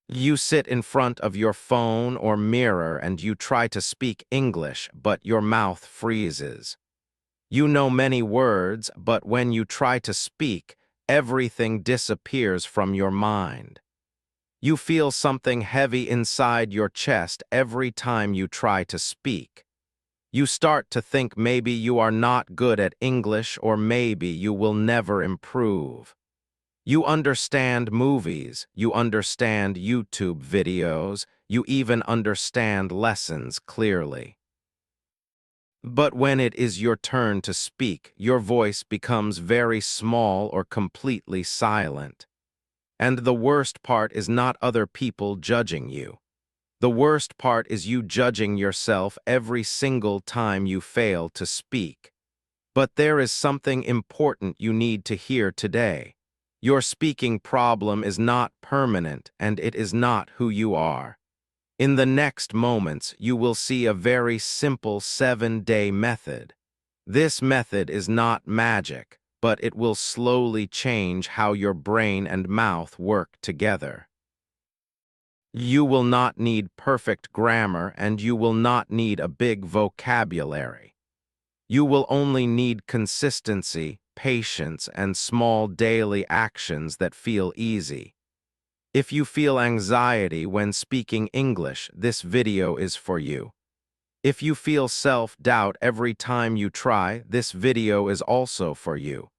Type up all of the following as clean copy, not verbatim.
You sit in front of your phone or mirror and you try to speak English, but your mouth freezes. You know many words, but when you try to speak, everything disappears from your mind. You feel something heavy inside your chest every time you try to speak. You start to think maybe you are not good at English or maybe you will never improve. You understand movies, you understand YouTube videos, you even understand lessons clearly. But when it is your turn to speak, your voice becomes very small or completely silent. And the worst part is not other people judging you. The worst part is you judging yourself every single time you fail to speak. But there is something important you need to hear today. Your speaking problem is not permanent and it is not who you are. In the next moments, you will see a very simple 7-day method. This method is not magic, but it will slowly change how your brain and mouth work together. You will not need perfect grammar and you will not need a big vocabulary. You will only need consistency, patience, and small daily actions that feel easy. If you feel anxiety when speaking English, this video is for you. If you feel self-doubt every time you try, this video is also for you.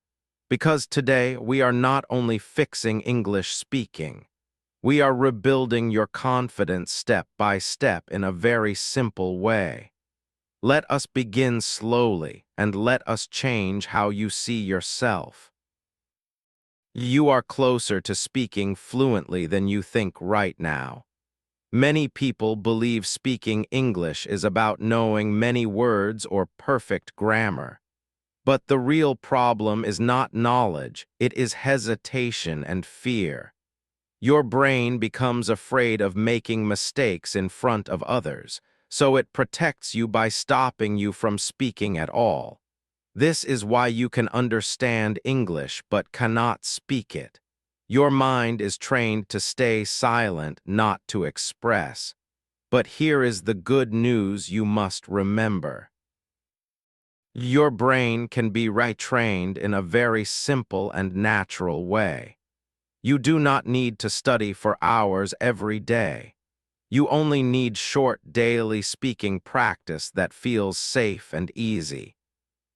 Because today we are not only fixing English speaking, we are rebuilding your confidence step by step in a very simple way. Let us begin slowly and let us change how you see yourself. You are closer to speaking fluently than you think right now. Many people believe speaking English is about knowing many words or perfect grammar. But the real problem is not knowledge, it is hesitation and fear. Your brain becomes afraid of making mistakes in front of others, so it protects you by stopping you from speaking at all. This is why you can understand English but cannot speak it. Your mind is trained to stay silent, not to express. But here is the good news you must remember. Your brain can be retrained in a very simple and natural way. You do not need to study for hours every day. You only need short daily speaking practice that feels safe and easy.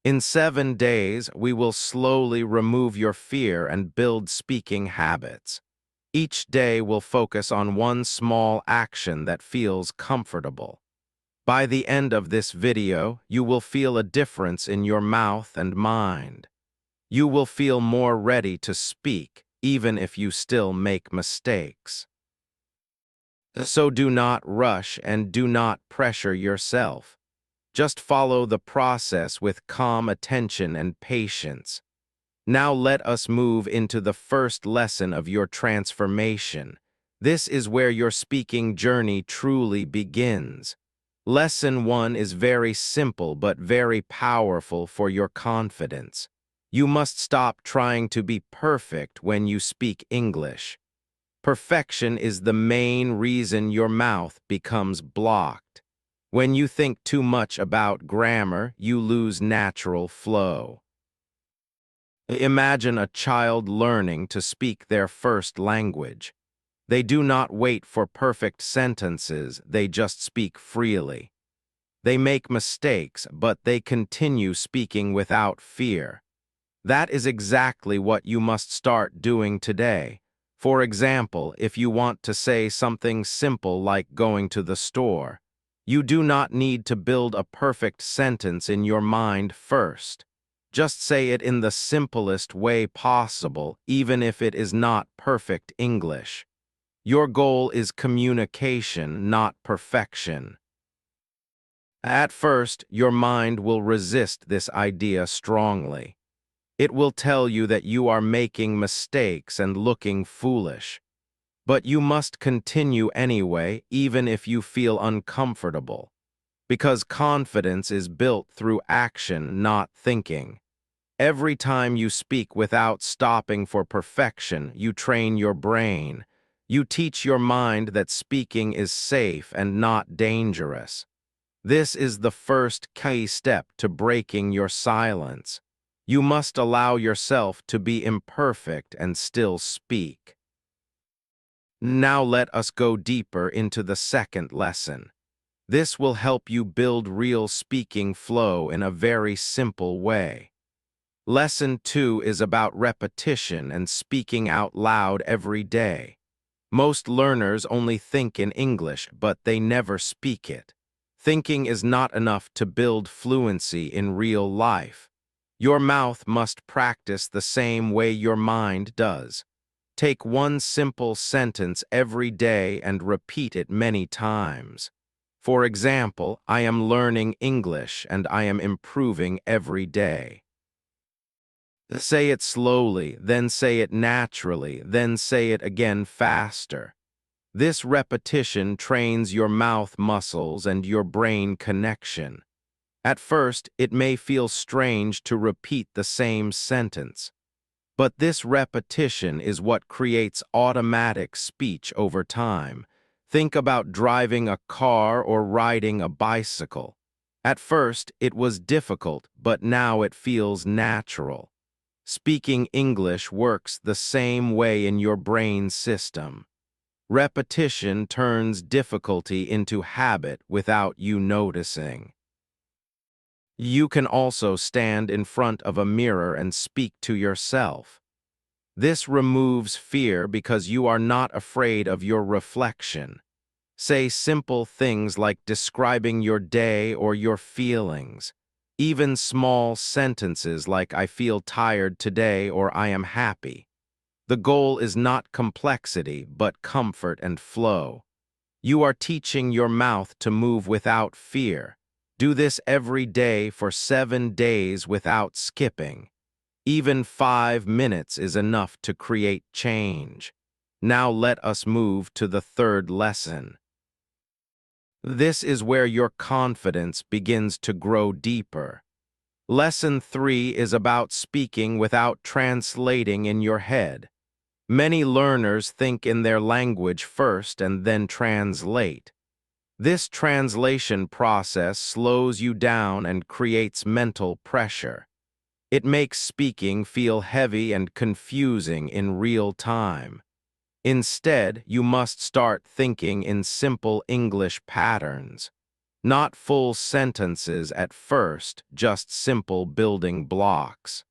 In 7 days, we will slowly remove your fear and build speaking habits. Each day will focus on one small action that feels comfortable. By the end of this video, you will feel a difference in your mouth and mind. You will feel more ready to speak, even if you still make mistakes. So do not rush and do not pressure yourself. Just follow the process with calm attention and patience. Now let us move into the first lesson of your transformation. This is where your speaking journey truly begins. Lesson 1 is very simple but very powerful for your confidence. You must stop trying to be perfect when you speak English. Perfection is the main reason your mouth becomes blocked. When you think too much about grammar, you lose natural flow. Imagine a child learning to speak their first language. They do not wait for perfect sentences, they just speak freely. They make mistakes, but they continue speaking without fear. That is exactly what you must start doing today. For example, if you want to say something simple like going to the store, you do not need to build a perfect sentence in your mind first. Just say it in the simplest way possible, even if it is not perfect English. Your goal is communication, not perfection. At first, your mind will resist this idea strongly. It will tell you that you are making mistakes and looking foolish. But you must continue anyway, even if you feel uncomfortable. Because confidence is built through action, not thinking. Every time you speak without stopping for perfection, you train your brain. You teach your mind that speaking is safe and not dangerous. This is the first key step to breaking your silence. You must allow yourself to be imperfect and still speak. Now let us go deeper into the second lesson. This will help you build real speaking flow in a very simple way. Lesson 2 is about repetition and speaking out loud every day. Most learners only think in English, but they never speak it. Thinking is not enough to build fluency in real life. Your mouth must practice the same way your mind does. Take one simple sentence every day and repeat it many times. For example, I am learning English and I am improving every day. Say it slowly, then say it naturally, then say it again faster. This repetition trains your mouth muscles and your brain connection. At first, it may feel strange to repeat the same sentence. But this repetition is what creates automatic speech over time. Think about driving a car or riding a bicycle. At first, it was difficult, but now it feels natural. Speaking English works the same way in your brain system. Repetition turns difficulty into habit without you noticing. You can also stand in front of a mirror and speak to yourself. This removes fear because you are not afraid of your reflection. Say simple things like describing your day or your feelings. Even small sentences like I feel tired today or I am happy. The goal is not complexity, but comfort and flow. You are teaching your mouth to move without fear. Do this every day for 7 days without skipping. Even 5 minutes is enough to create change. Now let us move to the third lesson. This is where your confidence begins to grow deeper. Lesson 3 is about speaking without translating in your head. Many learners think in their language first and then translate. This translation process slows you down and creates mental pressure. It makes speaking feel heavy and confusing in real time. Instead, you must start thinking in simple English patterns. Not full sentences at first, just simple building blocks.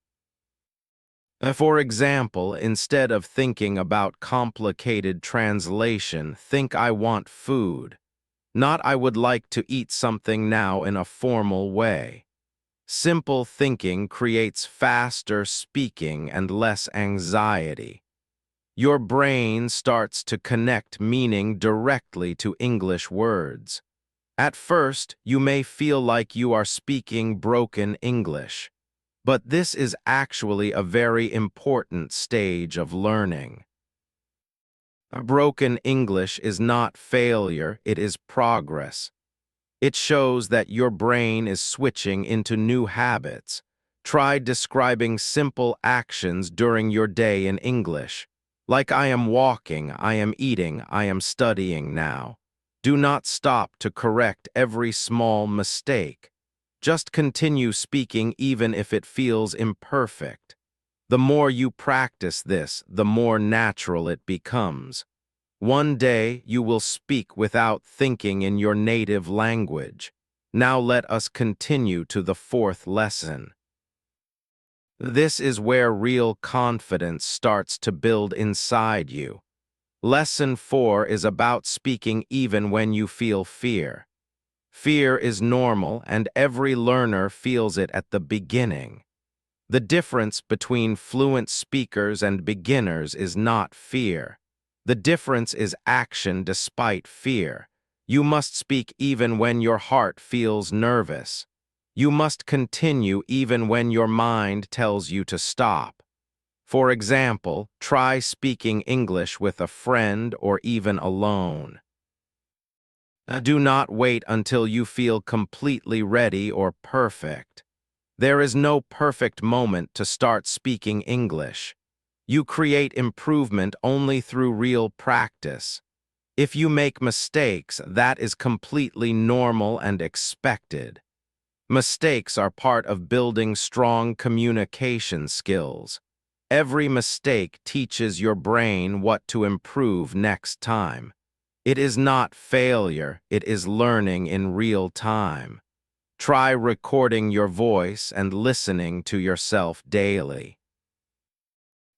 For example, instead of thinking about complicated translation, think I want food. Not I would like to eat something now in a formal way. Simple thinking creates faster speaking and less anxiety. Your brain starts to connect meaning directly to English words. At first, you may feel like you are speaking broken English, but this is actually a very important stage of learning. Broken English is not failure, it is progress. It shows that your brain is switching into new habits. Try describing simple actions during your day in English. Like I am walking, I am eating, I am studying now. Do not stop to correct every small mistake. Just continue speaking even if it feels imperfect. The more you practice this, the more natural it becomes. One day, you will speak without thinking in your native language. Now let us continue to the fourth lesson. This is where real confidence starts to build inside you. Lesson 4 is about speaking even when you feel fear. Fear is normal, and every learner feels it at the beginning. The difference between fluent speakers and beginners is not fear. The difference is action despite fear. You must speak even when your heart feels nervous. You must continue even when your mind tells you to stop. For example, try speaking English with a friend or even alone. Do not wait until you feel completely ready or perfect. There is no perfect moment to start speaking English. You create improvement only through real practice. If you make mistakes, that is completely normal and expected. Mistakes are part of building strong communication skills. Every mistake teaches your brain what to improve next time. It is not failure, it is learning in real time. Try recording your voice and listening to yourself daily.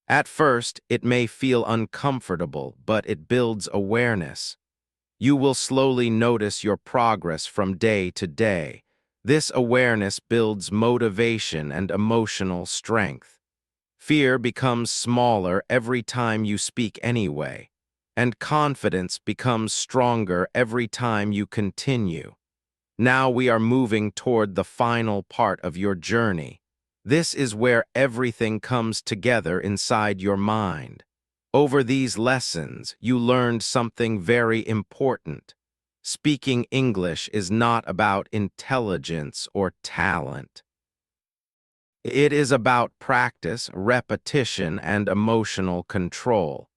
At first, it may feel uncomfortable, but it builds awareness. You will slowly notice your progress from day to day. This awareness builds motivation and emotional strength. Fear becomes smaller every time you speak anyway, and confidence becomes stronger every time you continue. Now we are moving toward the final part of your journey. This is where everything comes together inside your mind. Over these lessons, you learned something very important. Speaking English is not about intelligence or talent. It is about practice, repetition, and emotional control.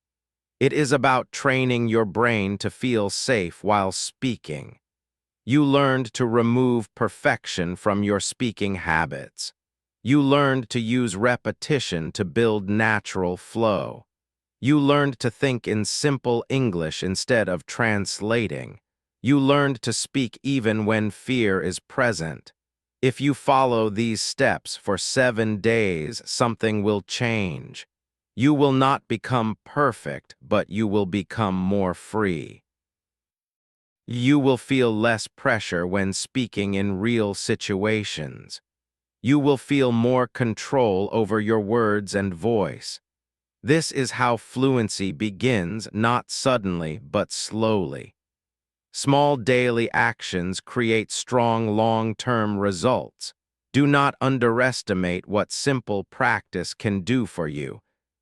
It is about training your brain to feel safe while speaking. You learned to remove perfection from your speaking habits. You learned to use repetition to build natural flow. You learned to think in simple English instead of translating. You learned to speak even when fear is present. If you follow these steps for 7 days, something will change. You will not become perfect, but you will become more free. You will feel less pressure when speaking in real situations. You will feel more control over your words and voice. This is how fluency begins, not suddenly, but slowly. Small daily actions create strong long-term results. Do not underestimate what simple practice can do for you.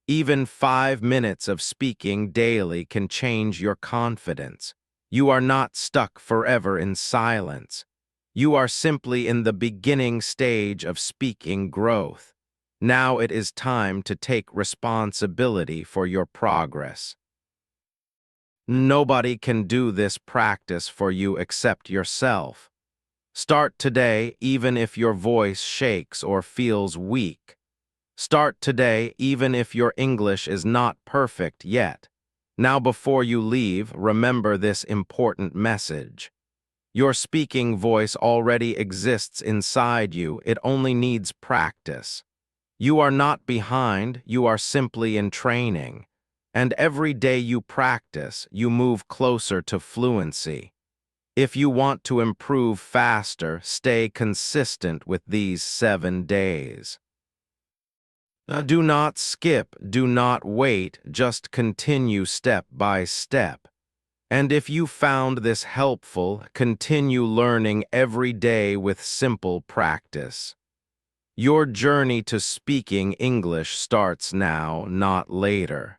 Even 5 minutes of speaking daily can change your confidence. You are not stuck forever in silence. You are simply in the beginning stage of speaking growth. Now it is time to take responsibility for your progress. Nobody can do this practice for you except yourself. Start today even if your voice shakes or feels weak. Start today even if your English is not perfect yet. Now before you leave, remember this important message. Your speaking voice already exists inside you, it only needs practice. You are not behind, you are simply in training. And every day you practice, you move closer to fluency. If you want to improve faster, stay consistent with these 7 days. Do not skip, do not wait, just continue step by step. And if you found this helpful, continue learning every day with simple practice. Your journey to speaking English starts now, not later.